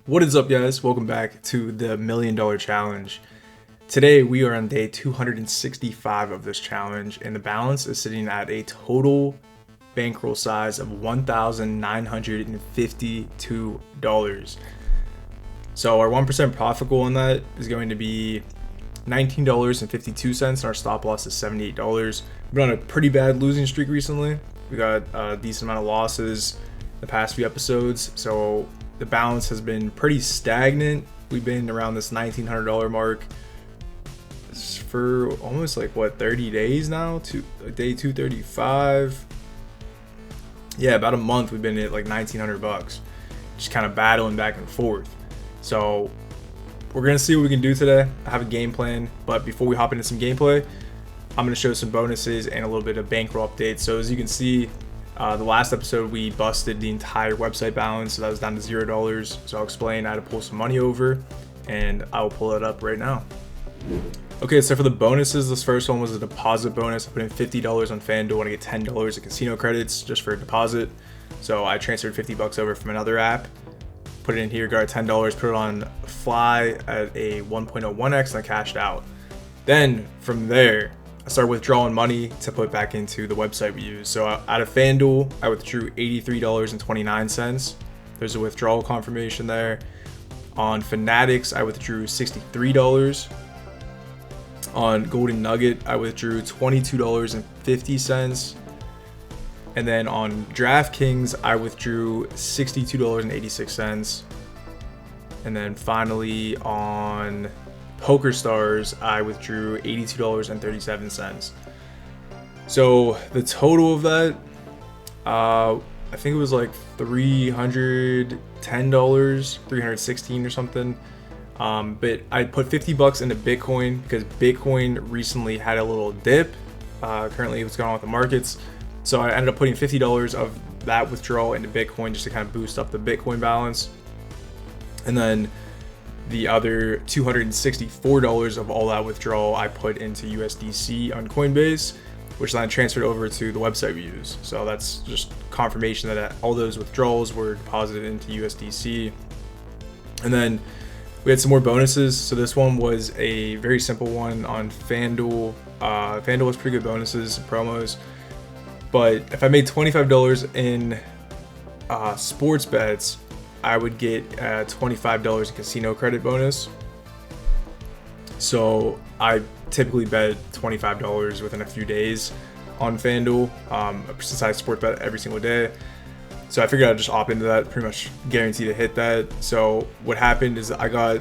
What is up, guys? Welcome back to the $1,000,000 challenge. Today we are on day 265 of this challenge, and the balance is sitting at a total bankroll size of $1,952. So our 1% profit goal on that is going to be $19.52, and our stop loss is $78. We've been on a pretty bad losing streak recently. We got a decent amount of losses the past few episodes, so the balance has been pretty stagnant. We've been around this $1,900 mark for almost 30 days now, to day 235. Yeah, about a month we've been at like $1,900, just kind of battling back and forth. So we're gonna see what we can do today. I have a game plan, but before we hop into some gameplay, I'm gonna show some bonuses and a little bit of bankroll updates. So as you can see, the last episode we busted the entire website balance, so that was down to $0. So I'll explain how to pull some money over, and I will pull it up right now. Okay, so for the bonuses, this first one was a deposit bonus. I put in $50 on FanDuel and I get $10 in casino credits just for a deposit. So I transferred $50 over from another app, put it in here, got $10, put it on Fly at a 1.01x, and I cashed out. Then from there, I started withdrawing money to put back into the website we use. So out of FanDuel, I withdrew $83.29. There's a withdrawal confirmation there. On Fanatics, I withdrew $63. On Golden Nugget, I withdrew $22.50. And then on DraftKings, I withdrew $62.86. And then finally on PokerStars, I withdrew $82.37. So the total of that, I think it was like $310, $316 or something. But I put $50 into Bitcoin because Bitcoin recently had a little dip. Currently, what's going on with the markets? So I ended up putting $50 of that withdrawal into Bitcoin just to kind of boost up the Bitcoin balance. And then the other $264 of all that withdrawal I put into USDC on Coinbase, which then transferred over to the website we use. So that's just confirmation that all those withdrawals were deposited into USDC. And then we had some more bonuses. So this one was a very simple one on FanDuel. FanDuel has pretty good bonuses and promos. But if I made $25 in sports bets, I would get $25 in casino credit bonus. So I typically bet $25 within a few days on FanDuel, since I sports bet every single day. So I figured I'd just opt into that, pretty much guaranteed to hit that. So what happened is I got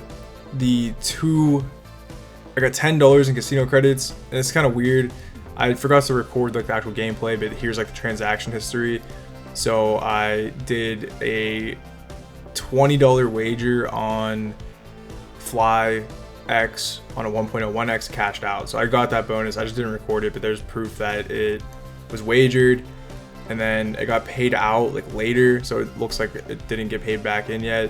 $10 in casino credits, and it's kind of weird. I forgot to record the actual gameplay, but here's the transaction history. So I did a $20 wager on Fly X on a 1.01x, cashed out. So I got that bonus. I just didn't record it, but there's proof that it was wagered, and then it got paid out later. So it looks like it didn't get paid back in yet.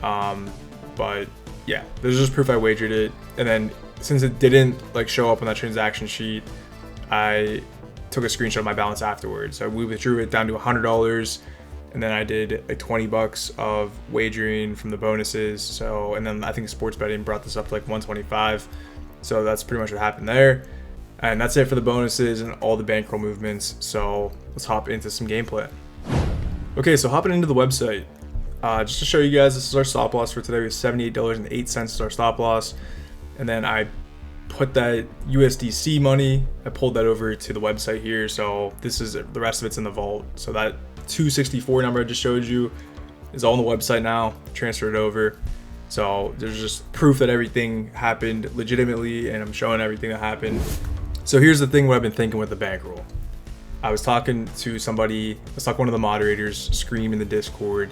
But yeah, there's just proof I wagered it. And then since it didn't show up on that transaction sheet, I took a screenshot of my balance afterwards. So we withdrew it down to $100, and then I did $20 of wagering from the bonuses. So, and then I think sports betting brought this up to $125. So that's pretty much what happened there. And that's it for the bonuses and all the bankroll movements. So let's hop into some gameplay. Okay, so hopping into the website, just to show you guys, this is our stop loss for today. We have $78.08 as our stop loss. And then I put that USDC money, I pulled that over to the website here. So this is the rest of it's in the vault. So that 264 number I just showed you is all on the website now, transferred over. So there's just proof that everything happened legitimately, and I'm showing everything that happened. So here's the thing, what I've been thinking with the bankroll. I was talking to somebody, let's talk one of the moderators, Scream, in the Discord,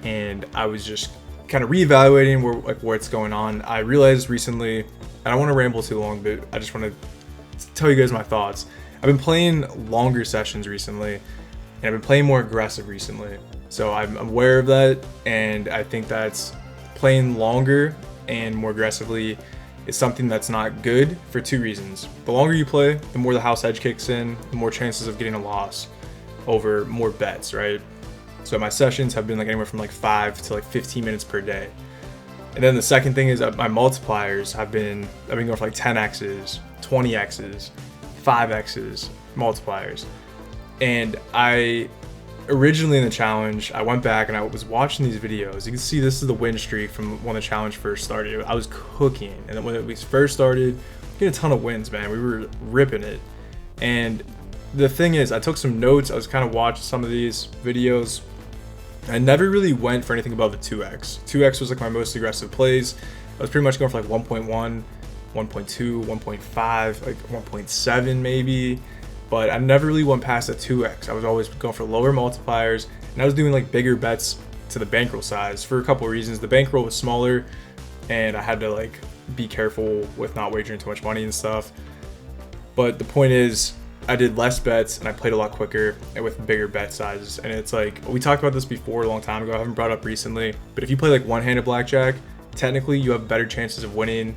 and I was just kind of reevaluating what's going on. I realized recently, and I don't want to ramble too long, but I just want to tell you guys my thoughts. I've been playing longer sessions recently, and I've been playing more aggressive recently. So I'm aware of that, and I think that's playing longer and more aggressively is something that's not good for two reasons. The longer you play, the more the house edge kicks in, the more chances of getting a loss over more bets, right? So my sessions have been like anywhere from like 5 to like 15 minutes per day. And then the second thing is that my multipliers I've been going for like 10x's, 20x's, 5x's multipliers. And I originally in the challenge, I went back and I was watching these videos. You can see this is the win streak from when the challenge first started. I was cooking, and then when we first started, we had a ton of wins, man. We were ripping it. And the thing is, I took some notes. I was kind of watching some of these videos. I never really went for anything above the 2x. 2x was like my most aggressive plays. I was pretty much going for like 1.1, 1.2, 1.5, like 1.7 maybe. But I never really went past the 2x. I was always going for lower multipliers, and I was doing like bigger bets to the bankroll size for a couple of reasons. The bankroll was smaller, and I had to like be careful with not wagering too much money and stuff. But the point is, I did less bets and I played a lot quicker and with bigger bet sizes. And it's like, we talked about this before a long time ago. I haven't brought it up recently, but if you play like one-handed blackjack, technically you have better chances of winning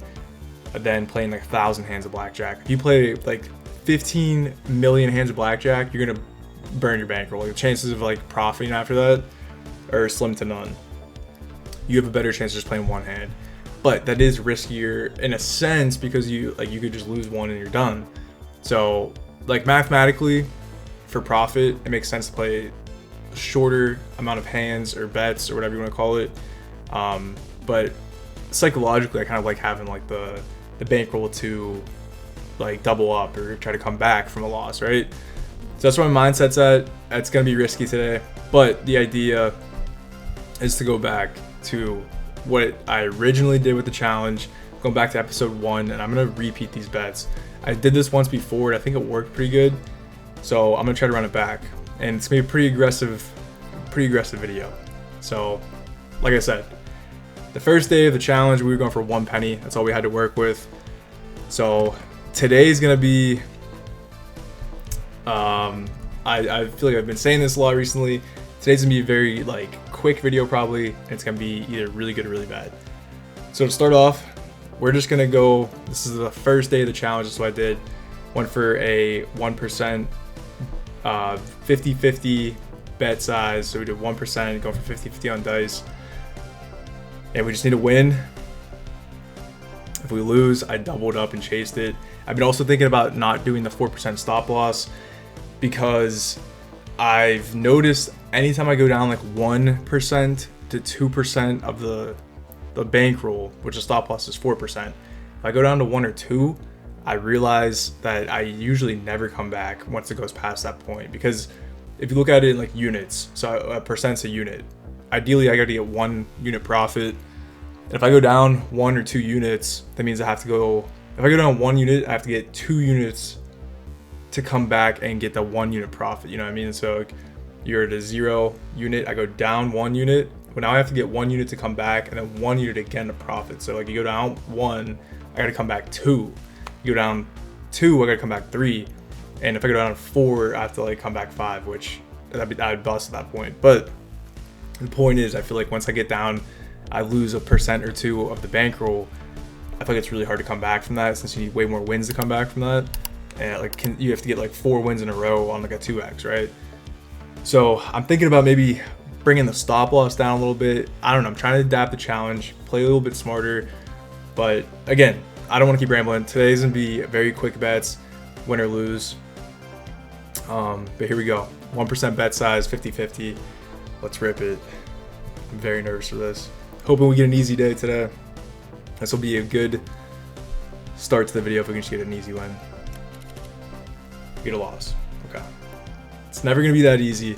than playing like 1,000 hands of blackjack. If you play like 15 million hands of blackjack, you're gonna burn your bankroll. Like, the chances of like profiting after that are slim to none. You have a better chance of just playing one hand, but that is riskier in a sense because you could just lose one and you're done. So like mathematically, for profit, it makes sense to play a shorter amount of hands or bets or whatever you want to call it. But psychologically, I kind of like having like the bankroll to like double up or try to come back from a loss, right? So that's where my mindset's at. It's gonna be risky today, but the idea is to go back to what I originally did with the challenge, going back to episode 1, and I'm gonna repeat these bets. I did this once before, and I think it worked pretty good, so I'm gonna try to run it back, and it's gonna be a pretty aggressive video. So, like I said, the first day of the challenge, we were going for 1 penny. That's all we had to work with. So today's gonna be, I feel like I've been saying this a lot recently. Today's gonna be a very like quick video probably, and it's gonna be either really good or really bad. So to start off, we're just gonna go, this is the first day of the challenge, that's what I did. Went for a 1%, 50-50 bet size. So we did 1%, going for 50-50 on dice. And we just need to win. If we lose, I doubled up and chased it. I've been also thinking about not doing the 4% stop loss because I've noticed anytime I go down like 1% to 2% of the bankroll, which the stop loss is 4%. If I go down to 1 or 2, I realize that I usually never come back once it goes past that point. Because if you look at it in like units, so a percent's a unit. Ideally, I got to get 1 unit profit. And if I go down 1 or 2 units, that means I have to go. If I go down 1 unit, I have to get 2 units to come back and get the 1 unit profit. You know what I mean? So like, you're at a 0 unit, I go down 1 unit. But now I have to get 1 unit to come back, and then 1 unit again to profit. So like, you go down 1, I gotta come back 2. You go down 2, I gotta come back 3. And if I go down 4, I have to like come back 5, which I'd bust at that point. But the point is, I feel like once I get down, I lose a % or 2 of the bankroll. I feel like it's really hard to come back from that, since you need way more wins to come back from that. And like, you have to get like 4 wins in a row on like a 2x, right? So I'm thinking about maybe bringing the stop loss down a little bit. I don't know. I'm trying to adapt the challenge, play a little bit smarter. But again, I don't want to keep rambling. Today's gonna be very quick bets, win or lose. But here we go. 1% bet size, 50-50. Let's rip it. I'm very nervous for this. Hoping we get an easy day today. This will be a good start to the video if we can just get an easy win. Get a loss. Okay. It's never gonna be that easy.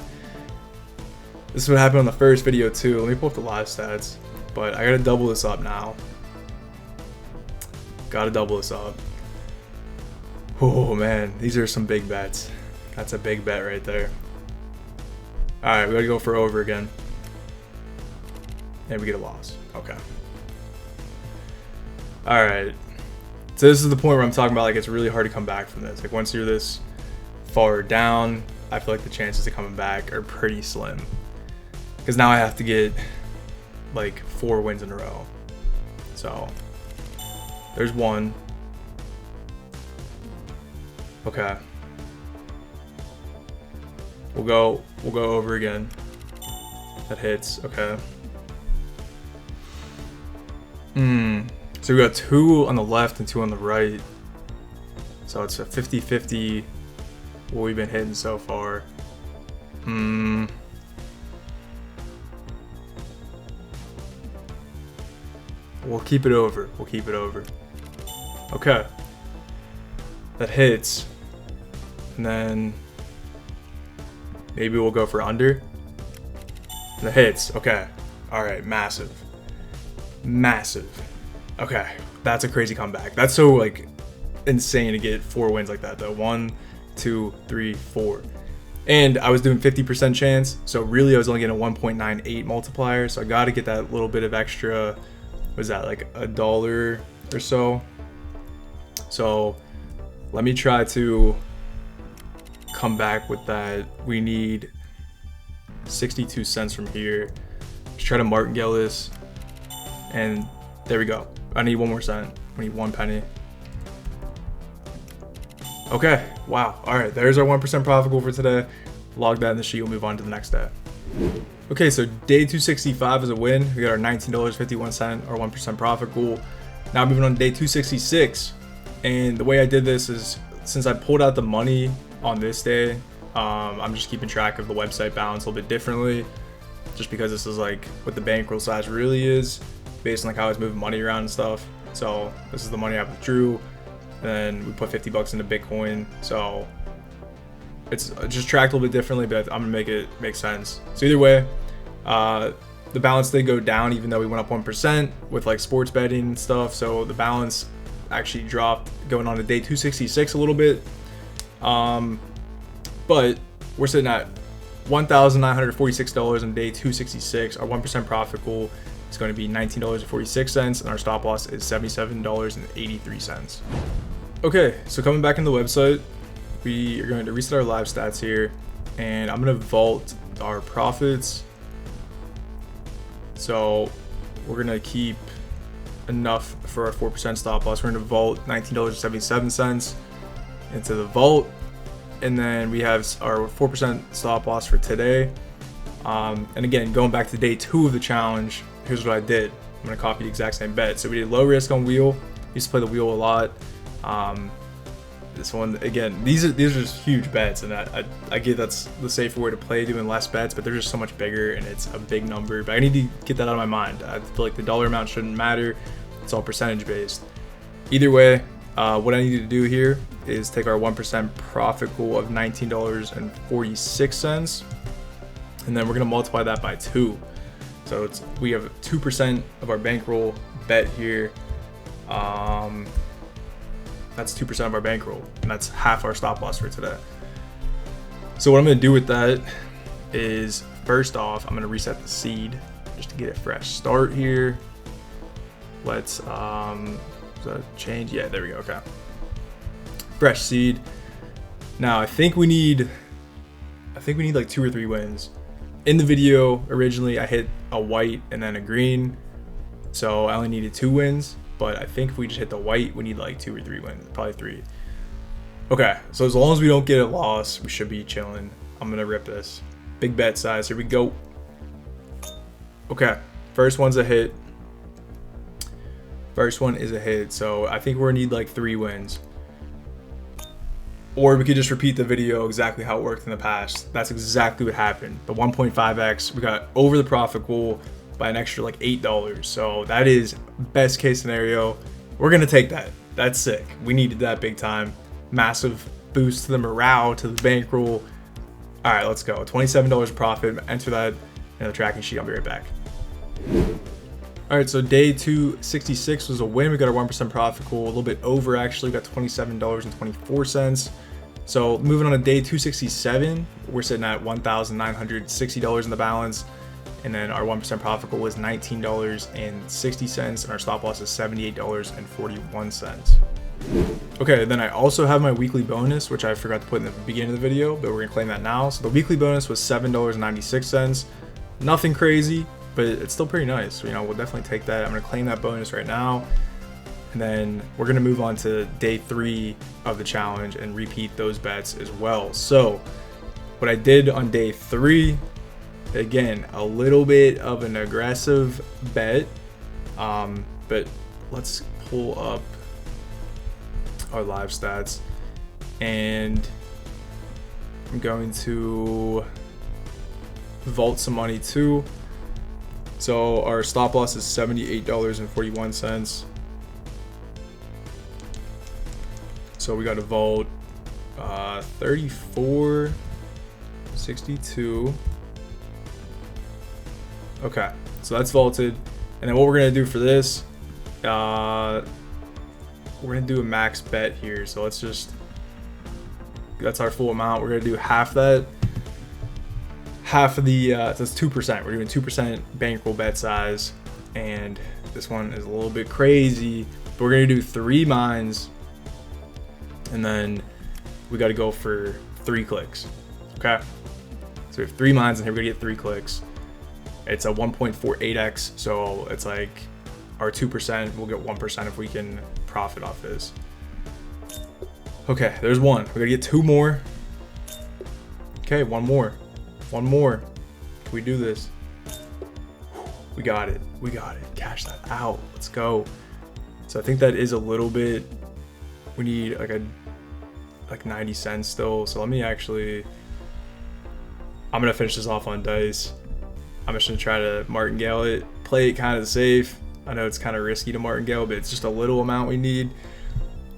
This is what happened on the first video too. Let me pull up the live stats. But I gotta double this up now. Gotta double this up. Oh man, these are some big bets. That's a big bet right there. Alright, we gotta go for over again. And we get a loss. Okay. Alright. So this is the point where I'm talking about like it's really hard to come back from this. Like once you're this far down, I feel like the chances of coming back are pretty slim. Because now I have to get like 4 wins in a row. So there's 1. Okay. We'll go over again. That hits. Okay. So we got 2 on the left and 2 on the right. So it's a 50-50 what we've been hitting so far. We'll keep it over. We'll keep it over. Okay. That hits. And then maybe we'll go for under. That hits. Okay. All right. Massive. Massive. Okay. That's a crazy comeback. That's so like insane to get 4 wins like that though. 1, 2, 3, 4. And I was doing 50% chance. So really I was only getting a 1.98 multiplier. So I got to get that little bit of extra. Was that like $1 or so? So let me try to come back with that. We need 62 cents from here. Let's try to martingale this. And there we go. I need 1 more cent. I need 1 penny. Okay. Wow. All right. There's our 1% profit goal for today. Log that in the sheet. We'll move on to the next day. Okay, so day 265 is a win. We got our $19.51 or 1% profit goal. Now moving on to day 266. And the way I did this is since I pulled out the money on this day, I'm just keeping track of the website balance a little bit differently, just because this is like what the bankroll size really is based on like how I was moving money around and stuff. So this is the money I withdrew, and then we put 50 bucks into Bitcoin. So it's just tracked a little bit differently, but I'm gonna make it make sense. So either way, the balance did go down even though we went up 1% with like sports betting and stuff. So the balance actually dropped going on to day 266 a little bit. But we're sitting at $1,946 on day 266. Our 1% profit goal is going to be $19.46, and our stop loss is $77.83. Okay, so coming back into the website, we are going to reset our live stats here, and I'm going to vault our profits. So we're going to keep enough for our 4% stop loss. We're going to vault $19.77 into the vault, and then we have our 4% stop loss for today. And again, going back to day 2 of the challenge, here's what I did. I'm going to copy the exact same bet. So we did low risk on wheel. Used to play the wheel a lot. This one, again, these are just huge bets, and I get that's the safer way to play, doing less bets, but they're just so much bigger and it's a big number. But I need to get that out of my mind. I feel like the dollar amount shouldn't matter. It's all percentage based. Either way, what I need to do here is take our 1% profit goal of $19.46, and then we're gonna multiply that by 2. So we have 2% of our bankroll bet here. That's 2% of our bankroll, and that's half our stop loss for today. So what I'm gonna do with that is, first off, I'm gonna reset the seed just to get a fresh start here. Let's change. Yeah, there we go. Okay, fresh seed. Now I think we need like 2 or 3 wins. In the video originally, I hit a white and then a green, so I only needed 2 wins. But I think if we just hit the white, we need like 2 or 3 wins, probably 3. Okay, so as long as we don't get a loss, we should be chilling. I'm gonna rip this. Big bet size, here we go. Okay, first one's a hit. First one is a hit, so I think we're gonna need like 3 wins. Or we could just repeat the video exactly how it worked in the past. That's exactly what happened. The 1.5x, we got over the profit goal by an extra like $8. So that is best case scenario. We're gonna take that. That's sick. We needed that big time. Massive boost to the morale, to the bankroll. All right, let's go. $27 profit. Enter that in the tracking sheet. I'll be right back. All right, so day 266 was a win. We got our 1% profit goal, a little bit over actually. We got $27.24. So moving on to day 267, we're sitting at $1,960 in the balance. And then our 1% profit goal was $19.60, and our stop loss is $78.41. Okay, then I also have my weekly bonus, which I forgot to put in the beginning of the video, but we're gonna claim that now. So the weekly bonus was $7.96. Nothing crazy, but it's still pretty nice. You know, we'll definitely take that. I'm gonna claim that bonus right now. And then we're gonna move on to day 3 of the challenge and repeat those bets as well. So what I did on day 3 Again, a little bit of an aggressive bet, but let's pull up our live stats, and I'm going to vault some money too. So our stop loss is $78.41. So we got to vault 34.62. Okay, so that's vaulted. And then what we're gonna do for this, we're gonna do a max bet here. So let's just, that's our full amount. We're gonna do half that. Half of the, so that's 2%. We're doing 2% bankroll bet size. And this one is a little bit crazy, but we're gonna do 3 mines. And then we gotta go for 3 clicks, okay? So we have 3 mines and here we're gonna get 3 clicks. It's a 1.48x, so it's like our 2%, we'll get 1% if we can profit off this. Okay, there's one. We're gonna get 2 more. Okay, 1 more. 1 more. Can we do this? We got it. We got it. Cash that out. Let's go. So I think that is a little bit, we need like 90 cents still. So let me actually, I'm gonna finish this off on dice. I'm just gonna try to martingale it, play it kind of safe. I know it's kind of risky to martingale, but it's just a little amount we need.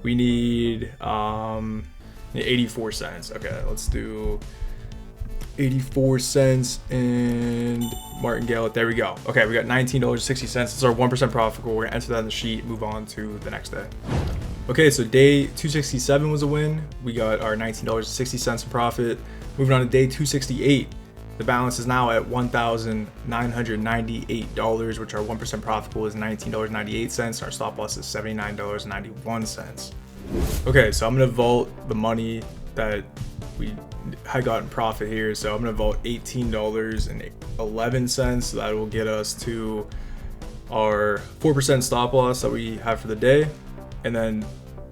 We need 84 cents. Okay, let's do 84 cents and martingale it. There we go. Okay, we got $19.60. That's our 1% profit goal. We're gonna enter that in the sheet, move on to the next day. Okay, so day 267 was a win. We got our $19.60 in profit. Moving on to day 268. The balance is now at $1,998, which our 1% profit goal is $19.98. Our stop loss is $79.91. Okay, so I'm gonna vault the money that we had gotten profit here. So I'm gonna vault $18.11. So that will get us to our 4% stop loss that we have for the day. And then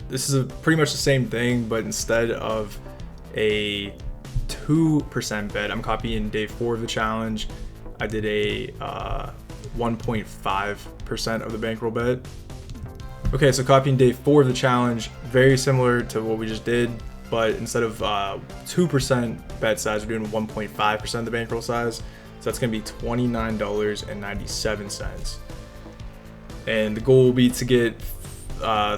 this is pretty much the same thing, but instead of a 2% bet, I'm copying day 4 of the challenge. I did a 1.5% of the bankroll bet. Okay, so copying day 4 of the challenge, very similar to what we just did, but instead of 2% bet size, we're doing 1.5% of the bankroll size. So that's gonna be $29.97. And the goal will be to get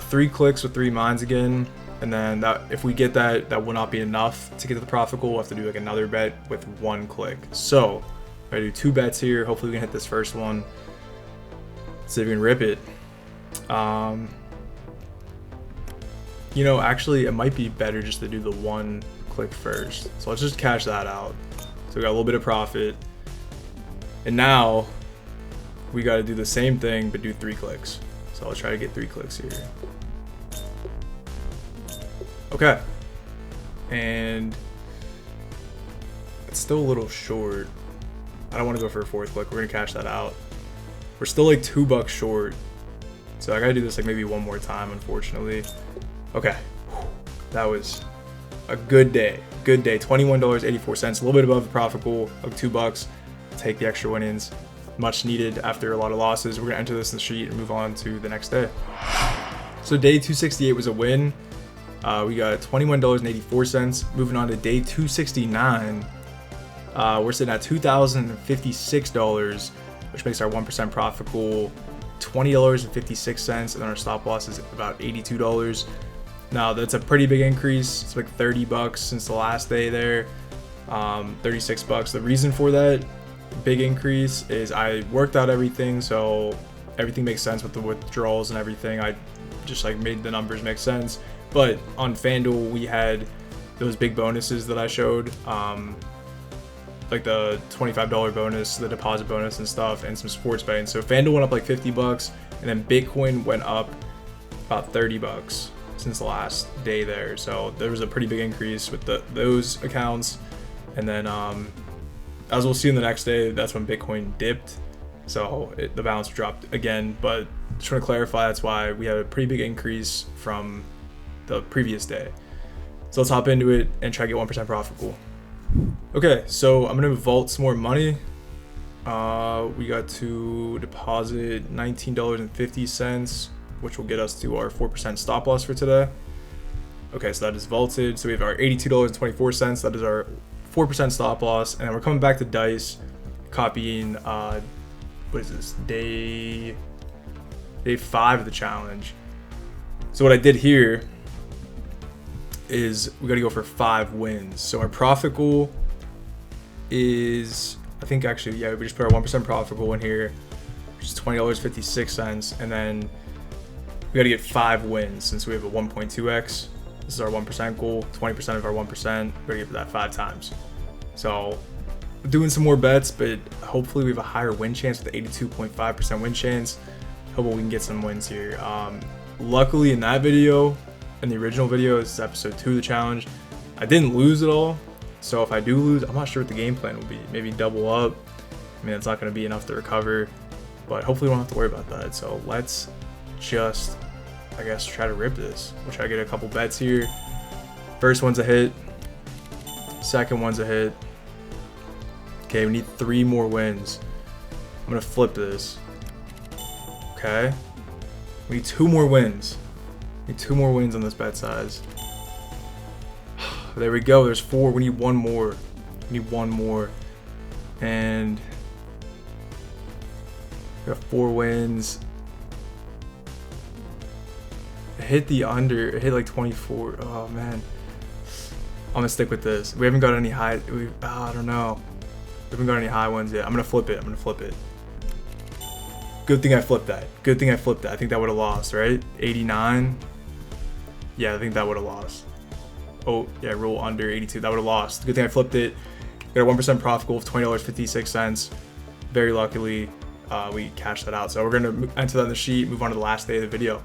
3 clicks with 3 mines again. And then that, if we get that, that will not be enough to get to the profit goal. We'll have to do like another bet with 1 click. So I'm gonna do 2 bets here. Hopefully we can hit this first one. Let's see if we can rip it. You know, actually it might be better just to do the 1 click first. So let's just cash that out. So we got a little bit of profit. And now we got to do the same thing, but do 3 clicks. So I'll try to get 3 clicks here. Okay, and it's still a little short. I don't want to go for a 4th click. We're gonna cash that out. We're still like $2 short, so I gotta do this like maybe one more time, unfortunately. Okay, that was a good day. Good day. $21.84, a little bit above the profit goal of $2. Take the extra winnings, much needed after a lot of losses. We're gonna enter this in the sheet and move on to the next day. So day 268 was a win. We got $21.84. Moving on to day 269, we're sitting at $2,056, which makes our 1% profit goal $20.56, and our stop loss is about $82. Now that's a pretty big increase. It's like $30 since the last day there, $36. The reason for that big increase is I worked out everything, so everything makes sense with the withdrawals and everything. I just like made the numbers make sense. But on FanDuel, we had those big bonuses that I showed, like the $25 bonus, the deposit bonus and stuff, and some sports betting. So FanDuel went up like $50, and then Bitcoin went up about $30 since the last day there. So there was a pretty big increase with those accounts. And then as we'll see in the next day, that's when Bitcoin dipped. So the balance dropped again. But just want to clarify, that's why we had a pretty big increase from the previous day. So let's hop into it and try to get 1% profit goal. Okay, so I'm gonna vault some more money. We got to deposit $19.50, which will get us to our 4% stop loss for today. Okay, so that is vaulted. So we have our $82.24. That is our 4% stop loss. And then we're coming back to dice, copying, what is this, day 5 of the challenge. So what I did here is we got to go for 5 wins. So our profit goal is, I think actually, yeah, we just put our 1% profit goal in here, which is $20.56. And then we got to get 5 wins since we have a 1.2x. This is our 1% goal, 20% of our 1%. We got to get that 5 times. So doing some more bets, but hopefully we have a higher win chance with the 82.5% win chance. Hopefully we can get some wins here. Luckily in that video, in the original video, this is episode 2 of the challenge, I didn't lose at all. So if I do lose, I'm not sure what the game plan will be. Maybe double up. I mean, it's not going to be enough to recover, but hopefully we don't have to worry about that. So let's just, I guess, try to rip this. We'll try to get a couple bets here. First one's a hit. Second one's a hit. Okay, we need 3 more wins. I'm going to flip this. Okay. We need 2 more wins. We need 2 more wins on this bet size. There we go. There's 4. We need 1 more. We need 1 more. And we got 4 wins. It hit the under. It hit like 24. Oh, man. I'm going to stick with this. We haven't got any high. I don't know. We haven't got any high ones yet. I'm going to flip it. I'm going to flip it. Good thing I flipped that. Good thing I flipped that. I think that would have lost, right? 89. Yeah, I think that would have lost. Oh, yeah, roll under 82. That would have lost. Good thing I flipped it. Got a 1% profit goal of $20.56. Very luckily, we cashed that out. So we're going to enter that in the sheet, move on to the last day of the video.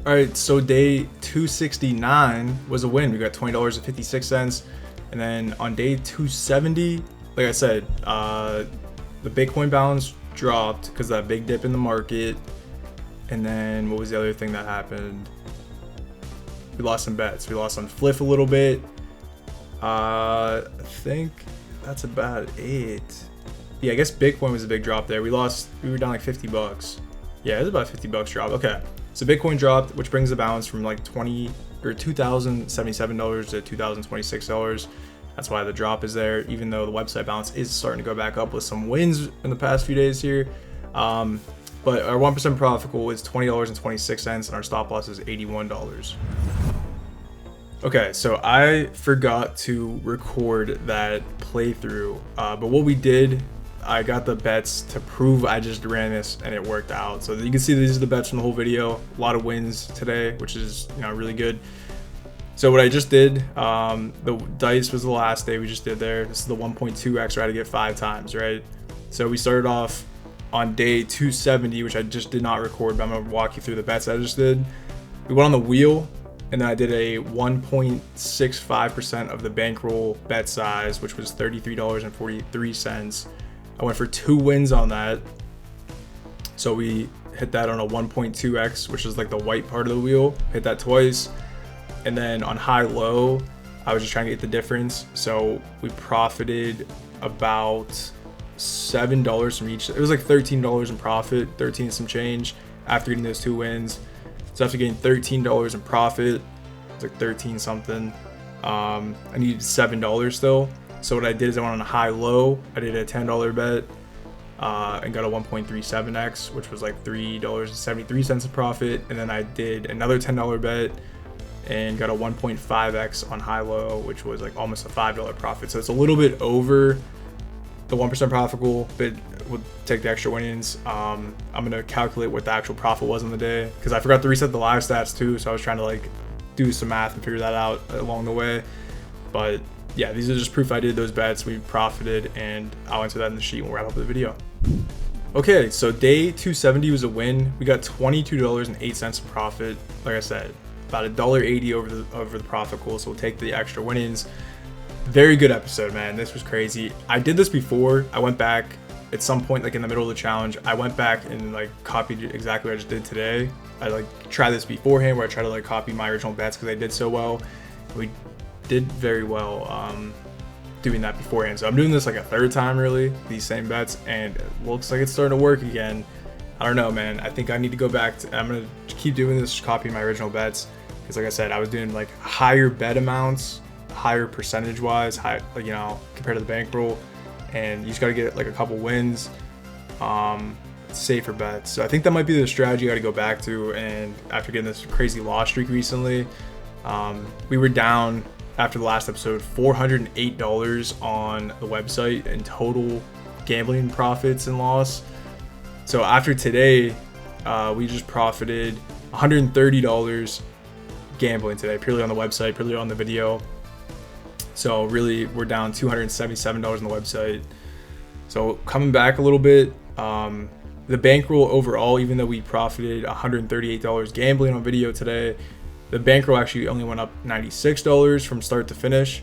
All right, so day 269 was a win. We got $20.56. And then on day 270, like I said, the Bitcoin balance dropped because of that big dip in the market. And then what was the other thing that happened? We lost some bets. We lost on Fliff a little bit. I think that's about it. Yeah, I guess Bitcoin was a big drop there. We were down like $50. Yeah, it was about $50 drop. Okay, so Bitcoin dropped, which brings the balance from like $2,077 to $2,026. That's why the drop is there, even though the website balance is starting to go back up with some wins in the past few days here. But our 1% profit goal is $20.26, and our stop loss is $81. Okay, so I forgot to record that playthrough, but what we did, I got the bets to prove I just ran this and it worked out. So you can see these are the bets from the whole video. A lot of wins today, which is, you know, really good. So what I just did, the dice was the last day we just did there. This is the 1.2x, right, to get 5 times, right? So we started off on day 270, which I just did not record, but I'm gonna walk you through the bets I just did. We went on the wheel, and then I did a 1.65% of the bankroll bet size, which was $33.43. I went for 2 wins on that. So we hit that on a 1.2x, which is like the white part of the wheel. Hit that twice. And then on high-low, I was just trying to get the difference. So we profited about $7 from each. It was like $13 in profit, 13 and some change after getting those 2 wins. So after getting $13 in profit, it's like 13 something. I needed $7 still. So what I did is I went on a high-low. I did a $10 bet and got a 1.37x, which was like $3.73 in profit. And then I did another $10 bet and got a 1.5x on high-low, which was like almost a $5 profit. So it's a little bit over the 1% profit goal, but we'll take the extra winnings. I'm gonna calculate what the actual profit was on the day because I forgot to reset the live stats too. So I was trying to like do some math and figure that out along the way. But yeah, these are just proof I did those bets. We profited, and I'll answer that in the sheet when we wrap up the video. Okay, so day 270 was a win. We got $22.08 in profit. Like I said, about $1.80 over the profit goal. So we'll take the extra winnings. Very good episode, man. This was crazy. I did this before. I went back at some point, like in the middle of the challenge. I went back and like copied exactly what I just did today. I like tried this beforehand where I try to like copy my original bets because I did so well. We did very well. doing that beforehand. So I'm doing this like a third time, really, these same bets, and it looks like it's starting to work again. I don't know, man. I think I need to go back to, I'm gonna keep doing this, copying my original bets, because like I said, I was doing like higher bet amounts, higher percentage wise, high, like, you know, compared to the bankroll, and you just got to get like a couple wins, safer bets. So I think that might be the strategy I got to go back to. And after getting this crazy loss streak recently, we were down after the last episode $408 on the website in total gambling profits and loss. So after today, we just profited $130 gambling today, purely on the website, purely on the video. So really, we're down $277 on the website. So coming back a little bit, the bankroll overall, even though we profited $138 gambling on video today, the bankroll actually only went up $96 from start to finish.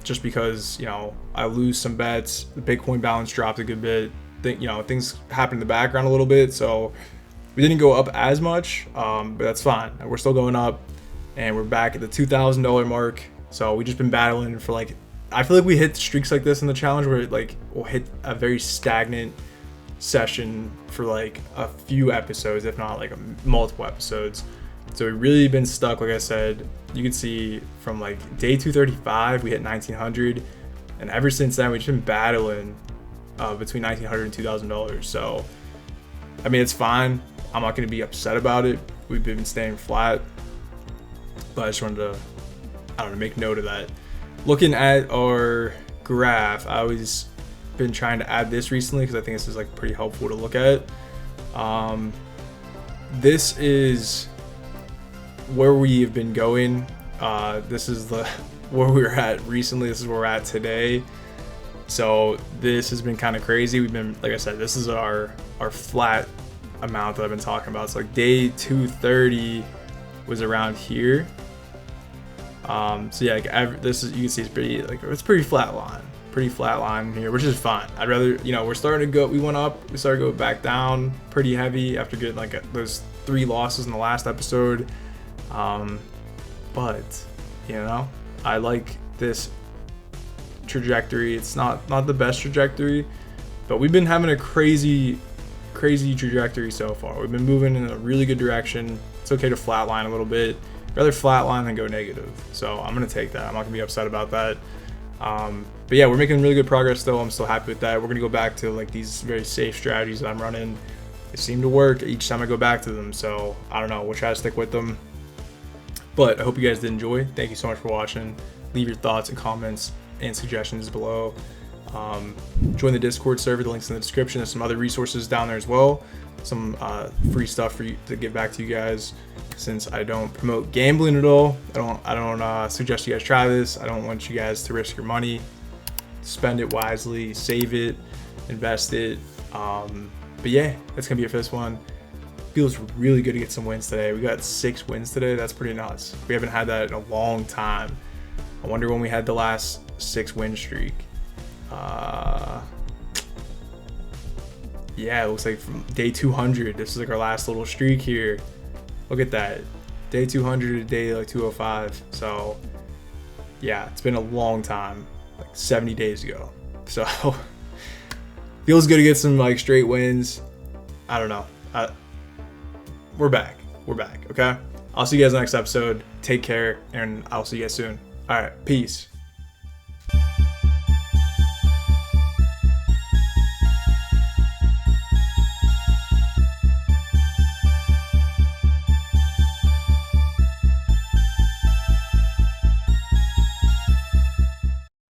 Just because, you know, I lose some bets, the Bitcoin balance dropped a good bit. You know, things happened in the background a little bit, so we didn't go up as much, but that's fine. We're still going up, and we're back at the $2,000 mark. So we've just been battling for like, I feel like we hit streaks like this in the challenge where like we'll hit a very stagnant session for like a few episodes, if not like multiple episodes. So we've really been stuck. Like I said, you can see from like day 235 we hit 1900, and ever since then we've just been battling between $1,900 and $2,000. So I mean, it's fine. I'm not going to be upset about it. We've been staying flat, but I just wanted to, I don't know, make note of that. Looking at our graph, I always been trying to add this recently because I think this is like pretty helpful to look at. This is where we've been going. This is the where we were at recently. This is where we're at today. So this has been kind of crazy. We've been, like I said, this is our flat amount that I've been talking about. So like day 230 was around here. So yeah, like this is, you can see it's pretty flat line here, which is fine. I'd rather, you know, we're starting to go, we went up, we started to go back down pretty heavy after getting like those 3 losses in the last episode. But you know, I like this trajectory. It's not the best trajectory, but we've been having a crazy trajectory so far. We've been moving in a really good direction. It's okay to flatline a little bit. Rather flatline than go negative. So I'm gonna take that. I'm not gonna be upset about that. But yeah, we're making really good progress though. I'm still happy with that. We're gonna go back to like these very safe strategies that I'm running. They seem to work each time I go back to them. So I don't know, we'll try to stick with them. But I hope you guys did enjoy. Thank you so much for watching. Leave your thoughts and comments and suggestions below. Join the Discord server. The link's in the description. There's some other resources down there as well. Some free stuff for you to give back to you guys. Since I don't promote gambling at all, I don't suggest you guys try this. I don't want you guys to risk your money. Spend it wisely, save it, invest it. But yeah, that's gonna be it for this one. Feels really good to get some wins today. We got 6 wins today. That's pretty nuts. We haven't had that in a long time. I wonder when we had the last 6 win streak. Yeah, it looks like from day 200. This is like our last little streak here. Look at that. Day 200 to day like 205. So yeah, it's been a long time, like 70 days ago. So feels good to get some like straight wins. I don't know. We're back. Okay. I'll see you guys next episode. Take care, and I'll see you guys soon. All right. Peace.